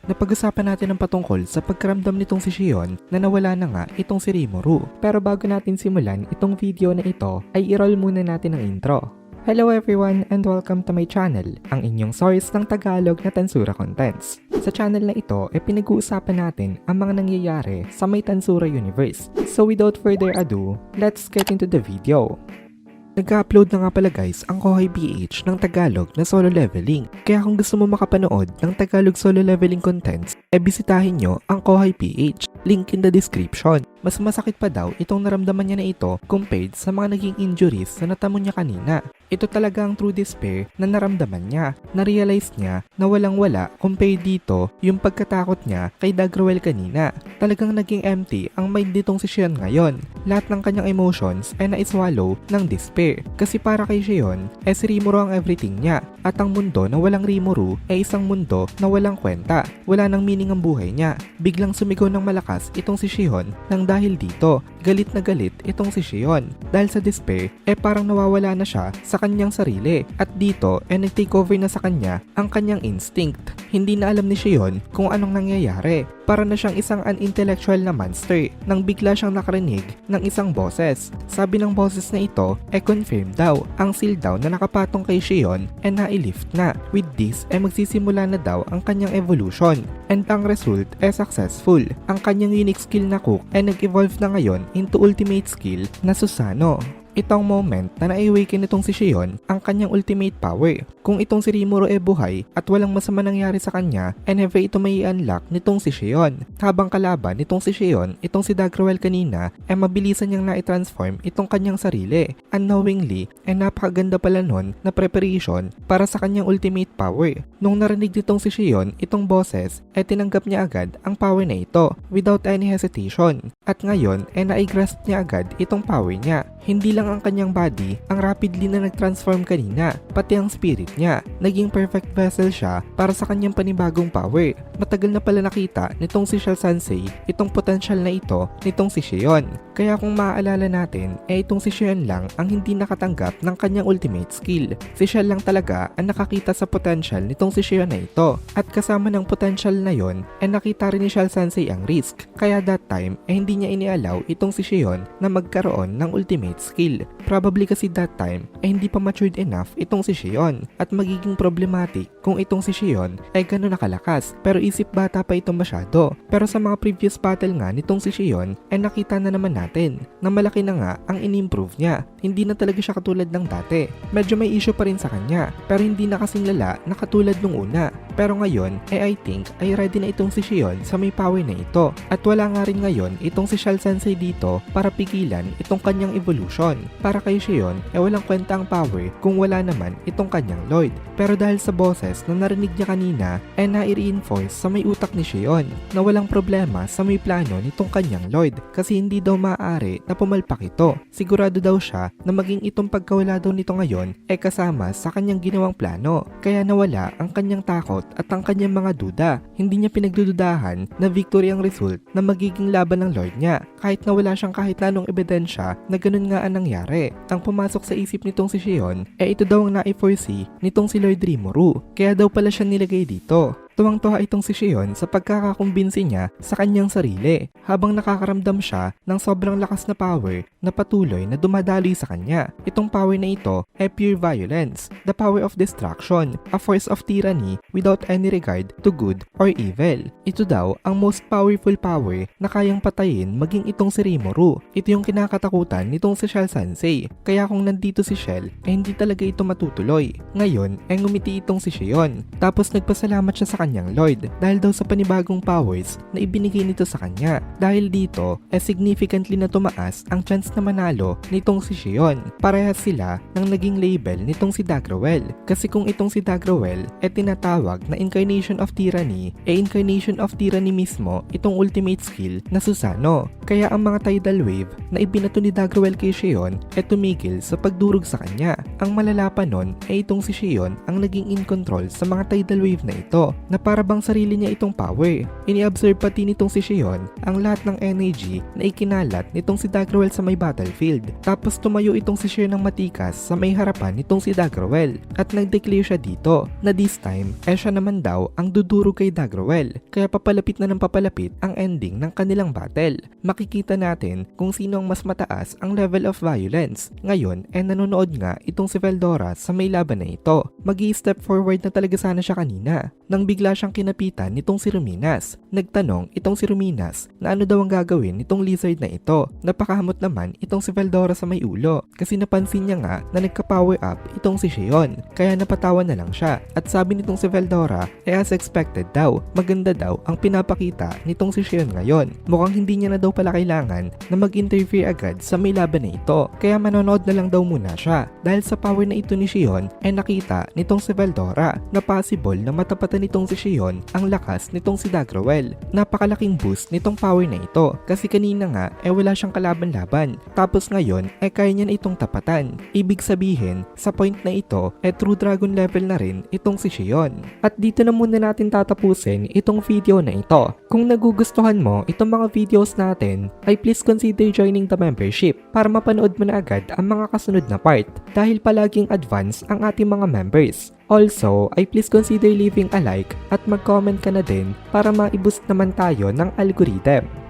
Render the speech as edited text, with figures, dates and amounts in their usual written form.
napag-usapan natin ang patungkol sa pagkaramdam nitong si Shion na nawala na nga itong si Rimuru. Pero bago natin simulan itong video na ito, ay i-roll muna natin ang intro. Hello everyone and welcome to my channel, ang inyong source ng Tagalog na Tensura Contents. Sa channel na ito ay pinag-uusapan natin ang mga nangyayari sa may Tensura universe. So without further ado, let's get into the video. Nag-upload na nga pala guys ang Kohay PH ng Tagalog na solo leveling. Kaya kung gusto mo makapanood ng Tagalog solo leveling contents, bisitahin nyo ang Kohay PH. Link in the description. Mas masakit pa daw itong naramdaman niya na ito compared sa mga naging injuries sa natamo niya kanina. Ito talaga ang true despair na naramdaman niya. Na-realize niya na walang-wala compared dito yung pagkatakot niya kay Dagrawell kanina. Talagang naging empty ang mind nitong si Shion ngayon. Lahat ng kanyang emotions ay na-swallow ng despair. Kasi para kay Shion, si Rimuru ang everything niya. At ang mundo na walang Rimuru ay isang mundo na walang kwenta. Wala nang meaning ang buhay niya. Biglang sumigaw ng malakas itong si Shion nang dahil dito, galit na galit itong si Shion. Dahil sa despair, parang nawawala na siya sa kanyang sarili. At dito, nag-takeover na sa kanya ang kanyang instinct. Hindi na alam ni Shion kung anong nangyayari. Para na siyang isang unintellectual na monster nang bigla siyang nakarinig ng isang boses. Sabi ng boses na ito, confirm daw ang seal daw na nakapatong kay Shion na-lift na. With this, magsisimula na daw ang kanyang evolution. And ang result successful. Ang kanyang unique skill na Cook nag-evolve na ngayon into ultimate skill na Susano. Itong moment na na-awaken nitong si Shion ang kanyang ultimate power. Kung itong si Rimuru buhay at walang masama nangyari sa kanya, never ito may i-unlock nitong si Shion. Habang kalaban nitong si Shion, itong si Dagrawell kanina, mabilisan niyang na-transform itong kanyang sarili. Unknowingly, napakaganda pala nun na preparation para sa kanyang ultimate power. Nung narinig nitong si Shion itong boses, tinanggap niya agad ang power na ito without any hesitation. At ngayon, na-grasp niya agad itong power niya. Hindi lang ang kanyang body ang rapidly na nag-transform kanina, pati ang spirit niya. Naging perfect vessel siya para sa kanyang panibagong power. Matagal na pala nakita nitong si Shell Sensei itong potential na ito nitong si Shion. Kaya kung maaalala natin, itong si Shion lang ang hindi nakatanggap ng kanyang ultimate skill. Si Shell lang talaga ang nakakita sa potential nitong si Shion na ito. At kasama ng potential na yon, nakita rin ni Shell Sensei ang risk. Kaya that time, hindi niya inialaw itong si Shion na magkaroon ng ultimate skill. Probably kasi that time hindi pa matured enough itong si Shion at magiging problematic kung itong si Shion gano'n nakalakas, pero isip bata pa ito masyado. Pero sa mga previous battle nga nitong si Shion nakita na naman natin na malaki na nga ang in-improve niya. Hindi na talaga siya katulad ng dati. Medyo may issue pa rin sa kanya pero hindi na kasing lala na katulad nung una. Pero ngayon I think ay ready na itong si Shion sa may power na ito. At wala nga rin ngayon itong si Shell Sensei dito para pigilan itong kanyang evolution. Para kay Shion walang kwenta ang power kung wala naman itong kanyang Lloyd. Pero dahil sa boses na narinig niya kanina na-reinforce sa may utak ni Shion na walang problema sa may plano nitong kanyang Lloyd kasi hindi daw maaari na pumalpak ito. Sigurado daw siya na maging itong pagkawala daw nito ngayon kasama sa kanyang ginawang plano. Kaya nawala ang kanyang takot at ang kanyang mga duda. Hindi niya pinagdududahan na victory ang result na magiging laban ng Lord niya kahit na wala siyang kahit na anong ebidensya na ganun nga ang nangyari. Ang pumasok sa isip nitong si Shion ito daw ang na-foresee nitong si Lord Rimuru. Kaya daw pala siya nilagay dito. Tuwang-tuwa itong si Shion sa pagkakakumbinsi niya sa kanyang sarili habang nakakaramdam siya ng sobrang lakas na power na patuloy na dumadaloy sa kanya. Itong power na ito pure violence, the power of destruction, a force of tyranny without any regard to good or evil. Ito daw ang most powerful power na kayang patayin maging itong si Rimuru. Ito yung kinakatakutan nitong si Shell Sensei. Kaya kung nandito si Shell hindi talaga ito matutuloy. Ngayon ngumiti itong si Shion tapos nagpasalamat siya sa kanyang Lloyd dahil daw sa panibagong powers na ibinigay nito sa kanya. Dahil dito, significantly na tumaas ang chance na manalo nitong si Shion. Parehas sila ng naging label nitong si Dagrawell. Kasi kung itong si Dagrawell tinatawag na incarnation of tyranny, incarnation of tyranny mismo itong ultimate skill na Susano. Kaya ang mga tidal wave na ibinato ni Dagrawell kay Shion tumigil sa pagdurog sa kanya. Ang malala pa nun itong si Shion ang naging in control sa mga tidal wave na ito na para bang sarili niya itong power. Ini-observe pati nitong si Xion ang lahat ng energy na ikinalat nitong si Dagrawel sa may battlefield. Tapos tumayo itong si Xion ng matikas sa may harapan nitong si Dagrawel at nag-declare siya dito na this time siya naman daw ang duduro kay Dagrawel. Kaya papalapit na ng papalapit ang ending ng kanilang battle. Makikita natin kung sino ang mas mataas ang level of violence. Ngayon nanonood nga itong si Veldora sa may laban na ito. Mag-i-step forward na talaga sana siya kanina nang bigla siyang kinapitan nitong si Ruminas. Nagtanong itong si Ruminas na ano daw ang gagawin nitong lizard na ito. Napakahamot naman itong si Veldora sa may ulo kasi napansin niya nga na nagka-power up itong si Xion. Kaya napatawa na lang siya at sabi nitong si Veldora as expected daw, maganda daw ang pinapakita nitong si Xion ngayon. Mukhang hindi niya na daw pala kailangan na mag-interfere agad sa may laban na ito. Kaya manonood na lang daw muna siya dahil sa power na ito ni Xion nakita nitong si Veldora na possible na matapatan nitong si Xion ang lakas nitong si Dagrawel. Napakalaking boost nitong power na ito kasi kanina nga wala siyang kalaban-laban tapos ngayon kaya niya na itong tapatan. Ibig sabihin sa point na ito true dragon level na rin itong si Xion. At dito na muna natin tatapusin itong video na ito. Kung nagugustuhan mo itong mga videos natin ay please consider joining the membership para mapanood mo na agad ang mga kasunod na part dahil palaging advance ang ating mga members. Also, ay please consider leaving a like at mag-comment ka na din para ma-boost naman tayo ng algorithm.